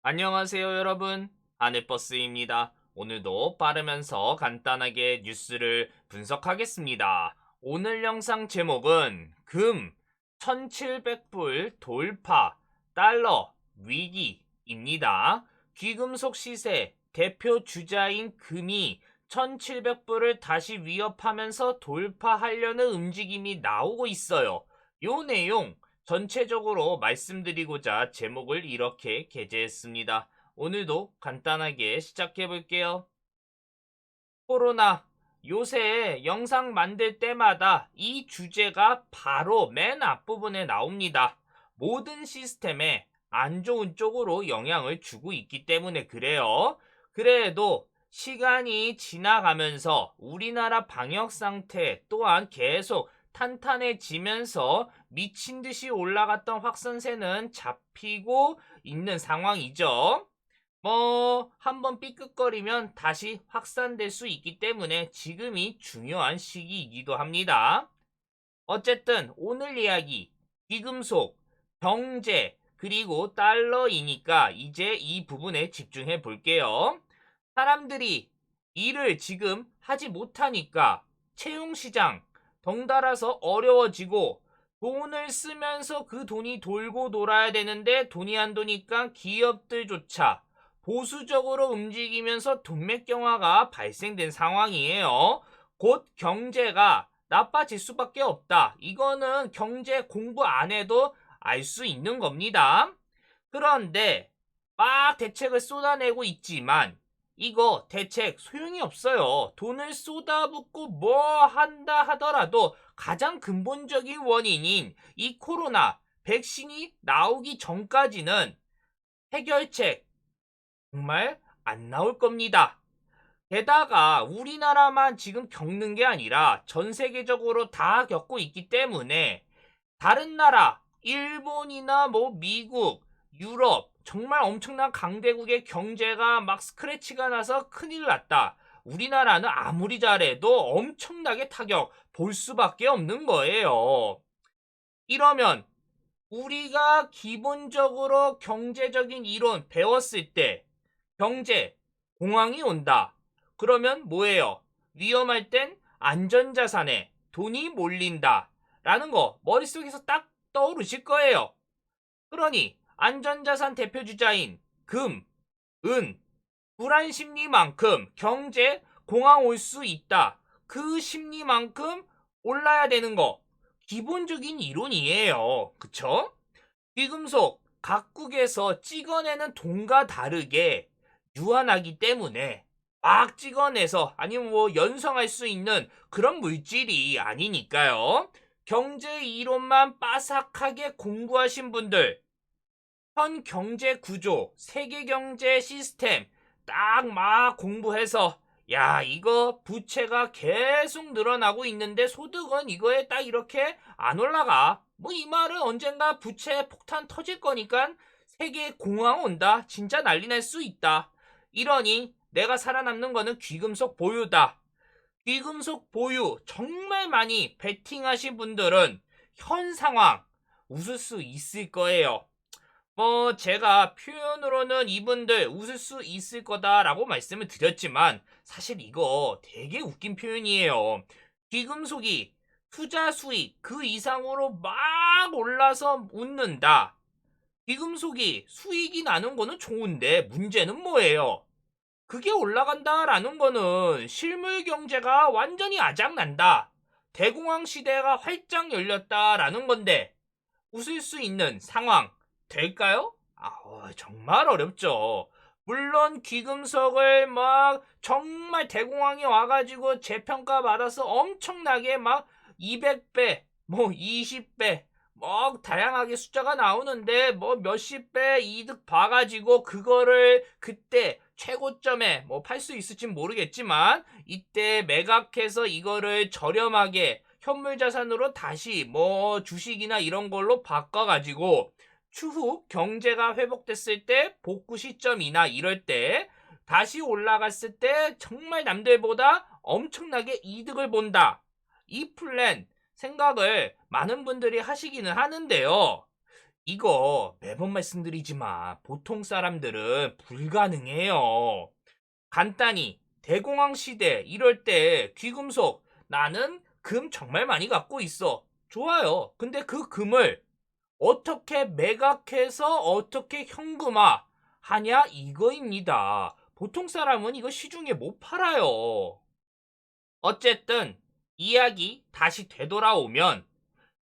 안녕하세요, 여러분. 하늘버스입니다. 오늘도 빠르면서 간단하게 뉴스를 분석하겠습니다. 오늘 영상 제목은 금 1700불 돌파 달러 위기입니다. 귀금속 시세 대표 주자인 금이 1700불을 다시 위협하면서 돌파하려는 움직임이 나오고 있어요. 요 내용 전체적으로 말씀드리고자 제목을 이렇게 게재했습니다. 오늘도 간단하게 시작해 볼게요. 코로나. 요새 영상 만들 때마다 이 주제가 바로 맨 앞부분에 나옵니다. 모든 시스템에 안 좋은 쪽으로 영향을 주고 있기 때문에 그래요. 그래도 시간이 지나가면서 우리나라 방역 상태 또한 계속 탄탄해지면서 미친 듯이 올라갔던 확산세는 잡히고 있는 상황이죠. 한번 삐끗거리면 다시 확산될 수 있기 때문에 지금이 중요한 시기이기도 합니다. 어쨌든 오늘 이야기, 귀금속, 경제, 그리고 달러이니까 이제 이 부분에 집중해 볼게요. 사람들이 일을 지금 하지 못하니까 채용시장 덩달아서 어려워지고 돈을 쓰면서 그 돈이 돌고 돌아야 되는데 돈이 안 도니까 기업들조차 보수적으로 움직이면서 돈맥경화가 발생된 상황이에요. 곧 경제가 나빠질 수밖에 없다. 이거는 경제 공부 안 해도 알 수 있는 겁니다. 그런데 막 대책을 쏟아내고 있지만 이거 대책 소용이 없어요. 돈을 쏟아붓고 뭐 한다 하더라도 가장 근본적인 원인인 이 코로나 백신이 나오기 전까지는 해결책 정말 안 나올 겁니다. 게다가 우리나라만 지금 겪는 게 아니라 전 세계적으로 다 겪고 있기 때문에 다른 나라, 일본이나 미국, 유럽, 정말 엄청난 강대국의 경제가 막 스크래치가 나서 큰일 났다. 우리나라는 아무리 잘해도 엄청나게 타격 볼 수밖에 없는 거예요. 이러면 우리가 기본적으로 경제적인 이론 배웠을 때 경제, 공황이 온다. 그러면 뭐예요? 위험할 땐 안전자산에 돈이 몰린다. 라는 거 머릿속에서 딱 떠오르실 거예요. 그러니 안전자산 대표주자인 금, 은, 불안 심리만큼 경제 공황 올 수 있다. 그 심리만큼 올라야 되는 거 기본적인 이론이에요. 그쵸? 귀금속 각국에서 찍어내는 돈과 다르게 유한하기 때문에 막 찍어내서 아니면 연성할 수 있는 그런 물질이 아니니까요. 경제 이론만 빠삭하게 공부하신 분들, 현 경제 구조, 세계 경제 시스템 딱 막 공부해서 야, 이거 부채가 계속 늘어나고 있는데 소득은 이거에 딱 이렇게 안 올라가. 이 말은 언젠가 부채 폭탄 터질 거니까 세계 공황 온다. 진짜 난리 날 수 있다. 이러니 내가 살아남는 거는 귀금속 보유다. 귀금속 보유 정말 많이 베팅하신 분들은 현 상황 웃을 수 있을 거예요. 제가 표현으로는 이분들 웃을 수 있을 거다라고 말씀을 드렸지만 사실 이거 되게 웃긴 표현이에요. 귀금속이 투자 수익 그 이상으로 막 올라서 웃는다. 귀금속이 수익이 나는 거는 좋은데 문제는 뭐예요? 그게 올라간다라는 거는 실물 경제가 완전히 아작난다. 대공황 시대가 활짝 열렸다라는 건데 웃을 수 있는 상황 될까요? 정말 어렵죠. 물론 귀금속을 막 정말 대공황이 와가지고 재평가 받아서 엄청나게 막 200배, 20배, 다양하게 숫자가 나오는데 몇십 배 이득 봐가지고 그거를 그때 최고점에 팔 수 있을진 모르겠지만 이때 매각해서 이거를 저렴하게 현물 자산으로 다시 주식이나 이런 걸로 바꿔가지고 추후 경제가 회복됐을 때 복구 시점이나 이럴 때 다시 올라갔을 때 정말 남들보다 엄청나게 이득을 본다. 이 플랜 생각을 많은 분들이 하시기는 하는데요. 이거 매번 말씀드리지만 보통 사람들은 불가능해요. 간단히 대공황 시대 이럴 때 귀금속 나는 금 정말 많이 갖고 있어. 좋아요. 근데 그 금을 어떻게 매각해서 어떻게 현금화 하냐 이거입니다. 보통 사람은 이거 시중에 못 팔아요. 어쨌든 이야기 다시 되돌아오면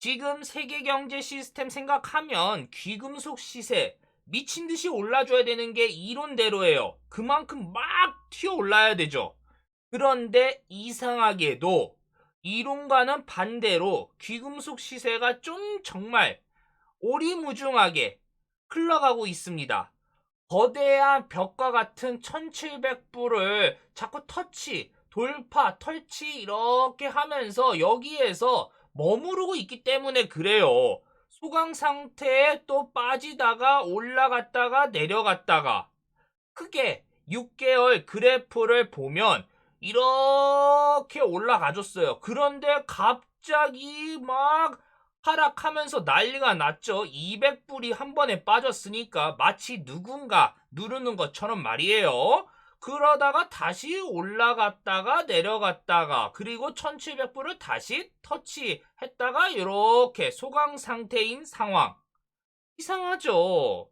지금 세계 경제 시스템 생각하면 귀금속 시세 미친 듯이 올라줘야 되는 게 이론대로예요. 그만큼 막 튀어 올라야 되죠. 그런데 이상하게도 이론과는 반대로 귀금속 시세가 좀 정말 오리무중하게 흘러가고 있습니다. 거대한 벽과 같은 1700불을 자꾸 터치, 돌파, 털치 이렇게 하면서 여기에서 머무르고 있기 때문에 그래요. 소강 상태에 또 빠지다가 올라갔다가 내려갔다가 크게 6개월 그래프를 보면 이렇게 올라가줬어요. 그런데 갑자기 막 하락하면서 난리가 났죠. 200불이 한 번에 빠졌으니까 마치 누군가 누르는 것처럼 말이에요. 그러다가 다시 올라갔다가 내려갔다가 그리고 1700불을 다시 터치했다가 이렇게 소강 상태인 상황. 이상하죠?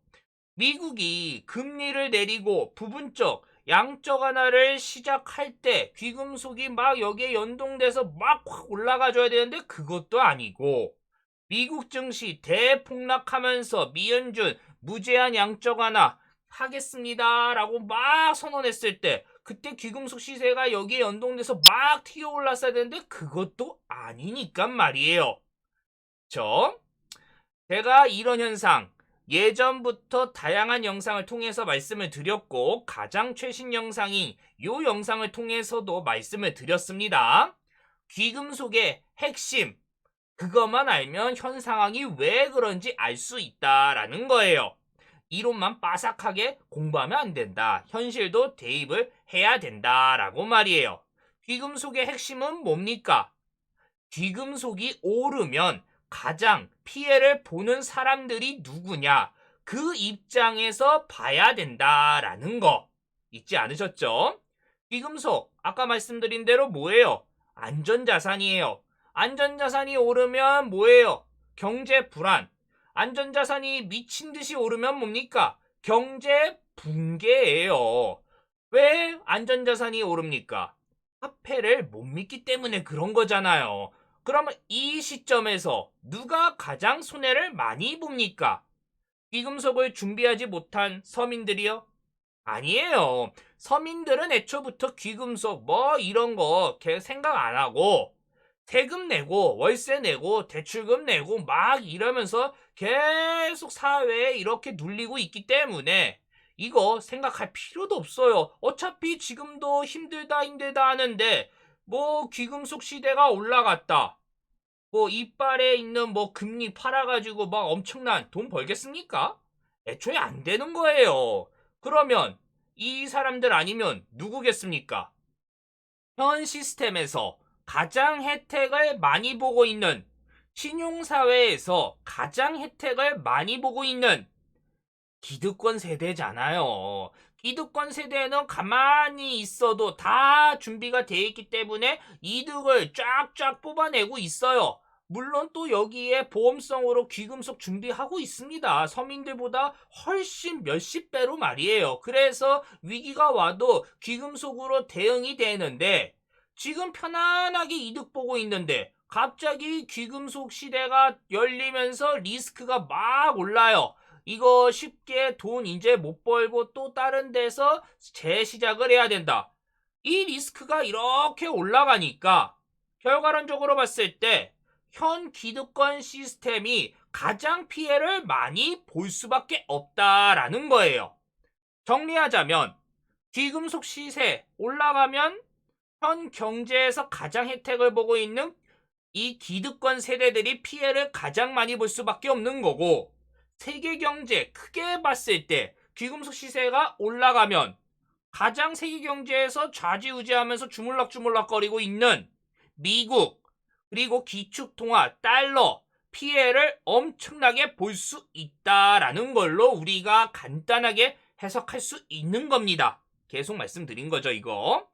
미국이 금리를 내리고 부분적 양적 완화를 시작할 때 귀금속이 막 여기에 연동돼서 막 확 올라가줘야 되는데 그것도 아니고 미국 증시 대폭락하면서 미연준 무제한 양적 완화 하겠습니다라고 막 선언했을 때 그때 귀금속 시세가 여기에 연동돼서 막 튀어 올랐어야 되는데 그것도 아니니까 말이에요. 저 제가 이런 현상 예전부터 다양한 영상을 통해서 말씀을 드렸고 가장 최신 영상인 이 영상을 통해서도 말씀을 드렸습니다. 귀금속의 핵심 그것만 알면 현 상황이 왜 그런지 알 수 있다라는 거예요. 이론만 빠삭하게 공부하면 안 된다. 현실도 대입을 해야 된다라고 말이에요. 귀금속의 핵심은 뭡니까? 귀금속이 오르면 가장 피해를 보는 사람들이 누구냐? 그 입장에서 봐야 된다라는 거 잊지 않으셨죠? 귀금속 아까 말씀드린 대로 뭐예요? 안전자산이에요. 안전자산이 오르면 뭐예요? 경제 불안. 안전자산이 미친 듯이 오르면 뭡니까? 경제 붕괴예요. 왜 안전자산이 오릅니까? 화폐를 못 믿기 때문에 그런 거잖아요. 그러면 이 시점에서 누가 가장 손해를 많이 봅니까? 귀금속을 준비하지 못한 서민들이요? 아니에요. 서민들은 애초부터 귀금속 뭐 이런 거 생각 안 하고 세금 내고 월세 내고 대출금 내고 막 이러면서 계속 사회에 이렇게 눌리고 있기 때문에 이거 생각할 필요도 없어요. 어차피 지금도 힘들다 하는데 뭐 귀금속 시대가 올라갔다. 뭐 이빨에 있는 뭐 금리 팔아가지고 막 엄청난 돈 벌겠습니까? 애초에 안 되는 거예요. 그러면 이 사람들 아니면 누구겠습니까? 현 시스템에서 가장 혜택을 많이 보고 있는 신용사회에서 가장 혜택을 많이 보고 있는 기득권 세대잖아요. 기득권 세대는 가만히 있어도 다 준비가 돼 있기 때문에 이득을 쫙쫙 뽑아내고 있어요. 물론 또 여기에 보험성으로 귀금속 준비하고 있습니다. 서민들보다 훨씬 몇십 배로 말이에요. 그래서 위기가 와도 귀금속으로 대응이 되는데 지금 편안하게 이득 보고 있는데 갑자기 귀금속 시대가 열리면서 리스크가 막 올라요. 이거 쉽게 돈 이제 못 벌고 또 다른 데서 재시작을 해야 된다. 이 리스크가 이렇게 올라가니까 결과론적으로 봤을 때 현 기득권 시스템이 가장 피해를 많이 볼 수밖에 없다라는 거예요. 정리하자면 귀금속 시세 올라가면 현 경제에서 가장 혜택을 보고 있는 이 기득권 세대들이 피해를 가장 많이 볼 수밖에 없는 거고 세계 경제 크게 봤을 때 귀금속 시세가 올라가면 가장 세계 경제에서 좌지우지하면서 주물럭주물럭거리고 있는 미국 그리고 기축통화 달러 피해를 엄청나게 볼 수 있다라는 걸로 우리가 간단하게 해석할 수 있는 겁니다. 계속 말씀드린 거죠, 이거.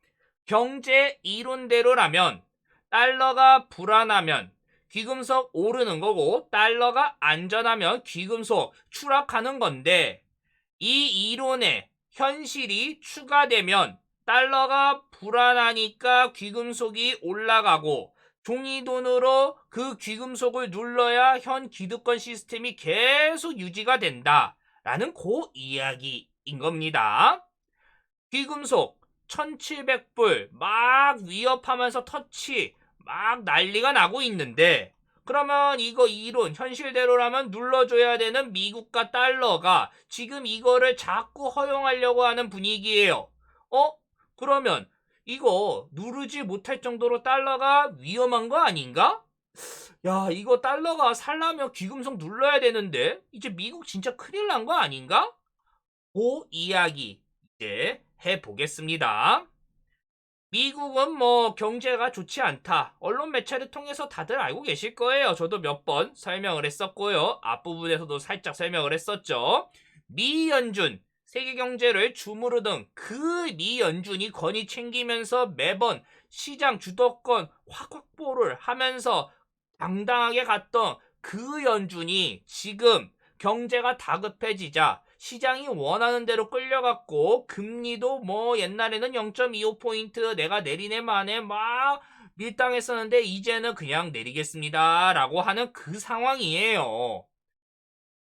경제 이론대로라면 달러가 불안하면 귀금속 오르는 거고 달러가 안전하면 귀금속 추락하는 건데 이 이론에 현실이 추가되면 달러가 불안하니까 귀금속이 올라가고 종이돈으로 그 귀금속을 눌러야 현 기득권 시스템이 계속 유지가 된다라는 그 이야기인 겁니다. 귀금속 1700불 막 위협하면서 터치 막 난리가 나고 있는데 그러면 이거 이론 현실대로라면 눌러줘야 되는 미국과 달러가 지금 이거를 자꾸 허용하려고 하는 분위기예요. 그러면 이거 누르지 못할 정도로 달러가 위험한 거 아닌가? 야, 이거 달러가 살려면 귀금속 눌러야 되는데 이제 미국 진짜 큰일 난 거 아닌가? 그 이야기 이제 해보겠습니다. 미국은 뭐 경제가 좋지 않다. 언론 매체를 통해서 다들 알고 계실 거예요. 저도 몇 번 설명을 했었고요. 앞부분에서도 살짝 설명을 했었죠. 미연준, 세계 경제를 주무르던 그 미연준이 권위 챙기면서 매번 시장 주도권 확보를 하면서 당당하게 갔던 그 연준이 지금 경제가 다급해지자 시장이 원하는 대로 끌려갔고 금리도 뭐 옛날에는 0.25포인트 내가 내리네 만에 막 밀당했었는데 이제는 그냥 내리겠습니다 라고 하는 그 상황이에요.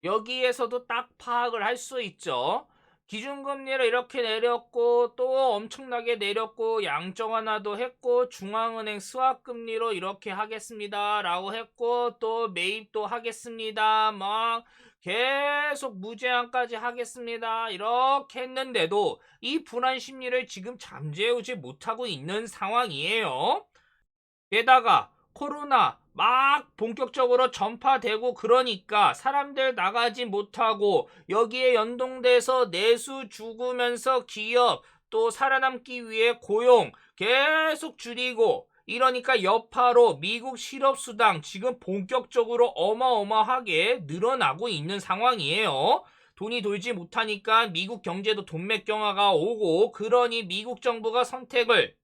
여기에서도 딱 파악을 할 수 있죠. 기준금리를 이렇게 내렸고 또 엄청나게 내렸고 양정화도 했고 중앙은행 수학금리로 이렇게 하겠습니다 라고 했고 또 매입도 하겠습니다 막 계속 무제한까지 하겠습니다 이렇게 했는데도 이 불안 심리를 지금 잠재우지 못하고 있는 상황이에요. 게다가 코로나 막 본격적으로 전파되고 그러니까 사람들 나가지 못하고 여기에 연동돼서 내수 죽으면서 기업 또 살아남기 위해 고용 계속 줄이고 이러니까 여파로 미국 실업수당 지금 본격적으로 어마어마하게 늘어나고 있는 상황이에요. 돈이 돌지 못하니까 미국 경제도 돈맥경화가 오고 그러니 미국 정부가 선택을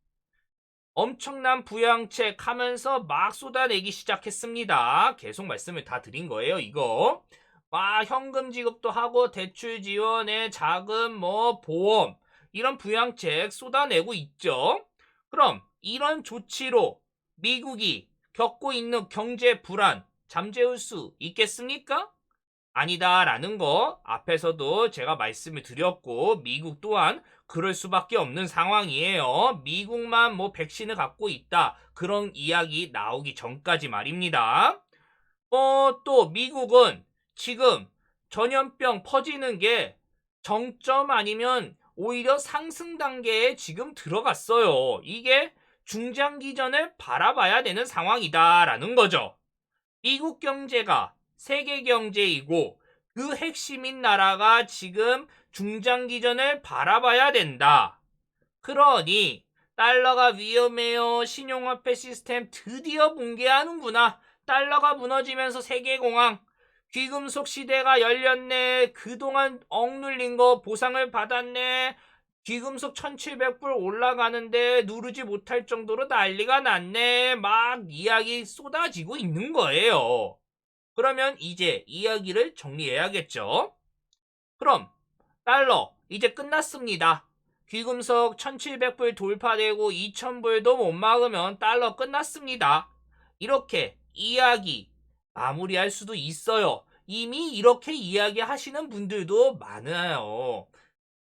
엄청난 부양책 하면서 막 쏟아내기 시작했습니다. 계속 말씀을 다 드린 거예요, 이거. 막 현금 지급도 하고 대출 지원에 자금 뭐 보험 이런 부양책 쏟아내고 있죠. 그럼 이런 조치로 미국이 겪고 있는 경제 불안 잠재울 수 있겠습니까? 아니다라는 거 앞에서도 제가 말씀을 드렸고 미국 또한 그럴 수밖에 없는 상황이에요. 미국만 뭐 백신을 갖고 있다 그런 이야기 나오기 전까지 말입니다. 또 미국은 지금 전염병 퍼지는 게 정점 아니면 오히려 상승 단계에 지금 들어갔어요. 이게 중장기전을 바라봐야 되는 상황이다라는 거죠. 미국 경제가 세계 경제이고 그 핵심인 나라가 지금 중장기전을 바라봐야 된다. 그러니 달러가 위험해요. 신용화폐 시스템 드디어 붕괴하는구나. 달러가 무너지면서 세계공황 귀금속 시대가 열렸네. 그동안 억눌린 거 보상을 받았네. 귀금속 1700불 올라가는데 누르지 못할 정도로 난리가 났네. 막 이야기 쏟아지고 있는 거예요. 그러면 이제 이야기를 정리해야겠죠. 그럼 달러 이제 끝났습니다. 귀금속 1700불 돌파되고 2000불도 못 막으면 달러 끝났습니다. 이렇게 이야기 마무리할 수도 있어요. 이미 이렇게 이야기하시는 분들도 많아요.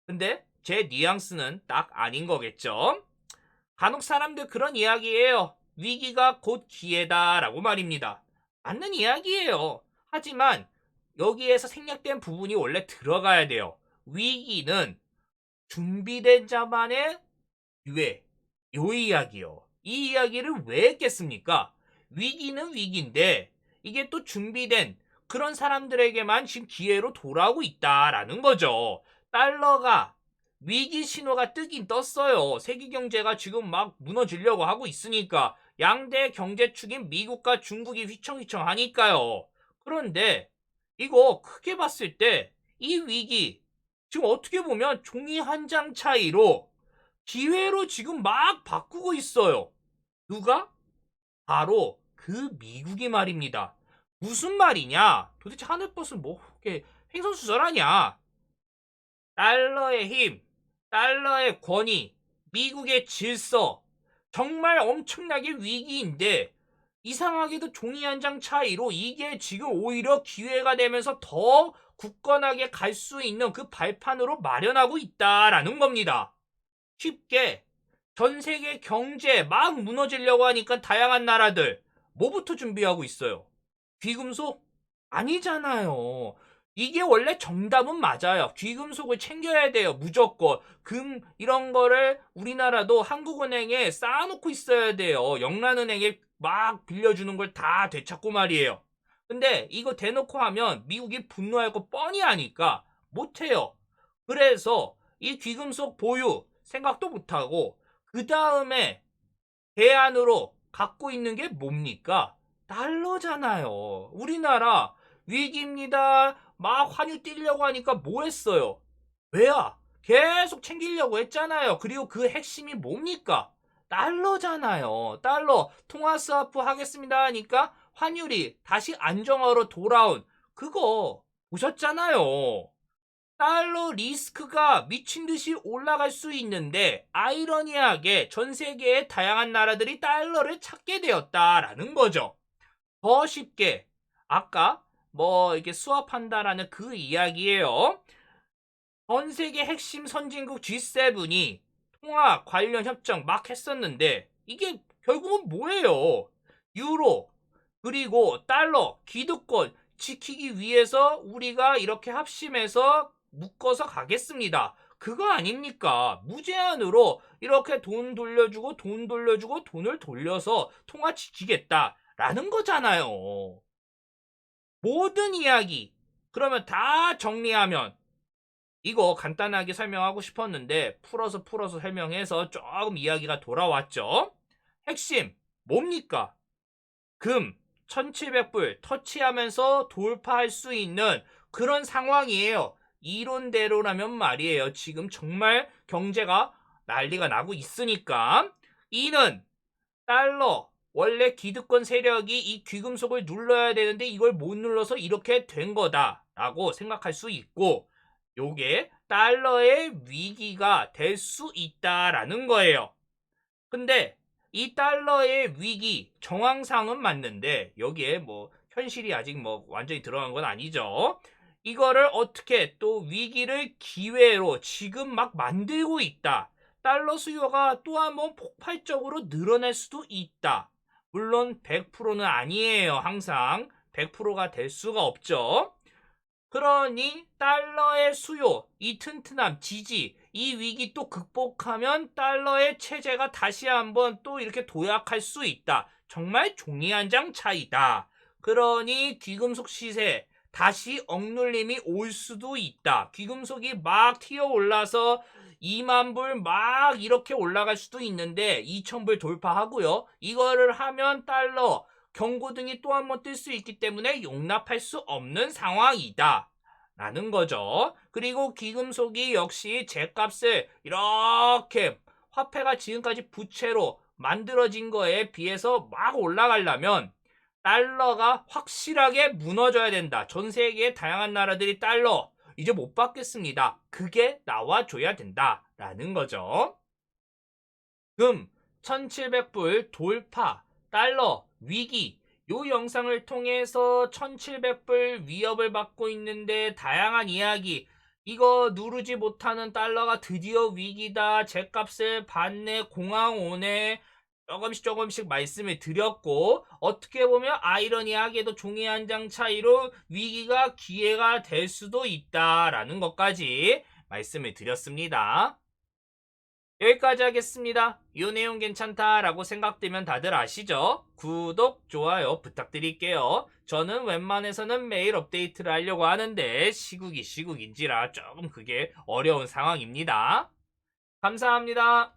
근데 제 뉘앙스는 딱 아닌 거겠죠. 간혹 사람들 그런 이야기예요. 위기가 곧 기회다 라고 말입니다. 맞는 이야기예요. 하지만 여기에서 생략된 부분이 원래 들어가야 돼요. 위기는 준비된 자만의 기회. 요 이야기요. 이 이야기를 왜 했겠습니까? 위기는 위기인데 이게 또 준비된 그런 사람들에게만 지금 기회로 돌아오고 있다라는 거죠. 달러가 위기 신호가 뜨긴 떴어요. 세계 경제가 지금 막 무너지려고 하고 있으니까 양대 경제축인 미국과 중국이 휘청휘청 하니까요. 그런데 이거 크게 봤을 때 이 위기 지금 어떻게 보면 종이 한 장 차이로 기회로 지금 막 바꾸고 있어요. 누가? 바로 그 미국이 말입니다. 무슨 말이냐? 도대체 하늘버스는 뭐 이렇게 횡설수설하냐? 달러의 힘, 달러의 권위, 미국의 질서, 정말 엄청나게 위기인데 이상하게도 종이 한 장 차이로 이게 지금 오히려 기회가 되면서 더 굳건하게 갈 수 있는 그 발판으로 마련하고 있다라는 겁니다. 쉽게 전 세계 경제 막 무너지려고 하니까 다양한 나라들 뭐부터 준비하고 있어요? 귀금속? 아니잖아요. 이게 원래 정답은 맞아요. 귀금속을 챙겨야 돼요. 무조건. 이런 거를 우리나라도 한국은행에 쌓아놓고 있어야 돼요. 영란은행에 막 빌려주는 걸 다 되찾고 말이에요. 근데 이거 대놓고 하면 미국이 분노할 거 뻔히 아니까 못해요. 그래서 이 귀금속 보유 생각도 못하고 그 다음에 대안으로 갖고 있는 게 뭡니까? 달러잖아요. 우리나라 위기입니다. 막 환율 뛰려고 하니까 뭐 했어요? 왜야? 계속 챙기려고 했잖아요. 그리고 그 핵심이 뭡니까? 달러잖아요. 달러 통화 스와프 하겠습니다 하니까 환율이 다시 안정화로 돌아온 그거 보셨잖아요. 달러 리스크가 미친 듯이 올라갈 수 있는데 아이러니하게 전 세계의 다양한 나라들이 달러를 찾게 되었다라는 거죠. 더 쉽게 아까 뭐 이렇게 수합한다라는 그 이야기예요. 전 세계 핵심 선진국 G7이 통화 관련 협정 막 했었는데 이게 결국은 뭐예요? 유로 그리고 달러 기득권 지키기 위해서 우리가 이렇게 합심해서 묶어서 가겠습니다. 그거 아닙니까? 무제한으로 이렇게 돈 돌려주고 돈 돌려주고 돈을 돌려서 통화 지키겠다라는 거잖아요. 모든 이야기 그러면 다 정리하면 이거 간단하게 설명하고 싶었는데 풀어서 설명해서 조금 이야기가 돌아왔죠. 핵심 뭡니까? 금 1700불 터치하면서 돌파할 수 있는 그런 상황이에요. 이론대로라면 말이에요. 지금 정말 경제가 난리가 나고 있으니까. 이는 달러 원래 기득권 세력이 이 귀금속을 눌러야 되는데 이걸 못 눌러서 이렇게 된 거다라고 생각할 수 있고 요게 달러의 위기가 될 수 있다라는 거예요. 근데 이 달러의 위기 정황상은 맞는데 여기에 뭐 현실이 아직 뭐 완전히 들어간 건 아니죠. 이거를 어떻게 또 위기를 기회로 지금 막 만들고 있다. 달러 수요가 또 한번 폭발적으로 늘어날 수도 있다. 물론 100%는 아니에요. 항상 100%가 될 수가 없죠. 그러니 달러의 수요, 이 튼튼함, 지지, 이 위기 또 극복하면 달러의 체제가 다시 한번 또 이렇게 도약할 수 있다. 정말 종이 한 장 차이다. 그러니 귀금속 시세 다시 억눌림이 올 수도 있다. 귀금속이 막 튀어 올라서 2만 불 막 이렇게 올라갈 수도 있는데 2천 불 돌파하고요. 이거를 하면 달러 경고등이 또 한 번 뜰 수 있기 때문에 용납할 수 없는 상황이다. 라는 거죠. 그리고 귀금속이 역시 제값을 이렇게 화폐가 지금까지 부채로 만들어진 거에 비해서 막 올라가려면 달러가 확실하게 무너져야 된다. 전 세계의 다양한 나라들이 달러 이제 못 받겠습니다. 그게 나와줘야 된다. 라는 거죠. 금 1700불 돌파 달러 위기 요 영상을 통해서 1700불 위협을 받고 있는데 다양한 이야기 이거 누르지 못하는 달러가 드디어 위기다 죗값을 받네 공항 오네 조금씩 말씀을 드렸고 어떻게 보면 아이러니하게도 종이 한 장 차이로 위기가 기회가 될 수도 있다라는 것까지 말씀을 드렸습니다. 여기까지 하겠습니다. 이 내용 괜찮다라고 생각되면 다들 아시죠? 구독, 좋아요 부탁드릴게요. 저는 웬만해서는 매일 업데이트를 하려고 하는데 시국인지라 조금 그게 어려운 상황입니다. 감사합니다.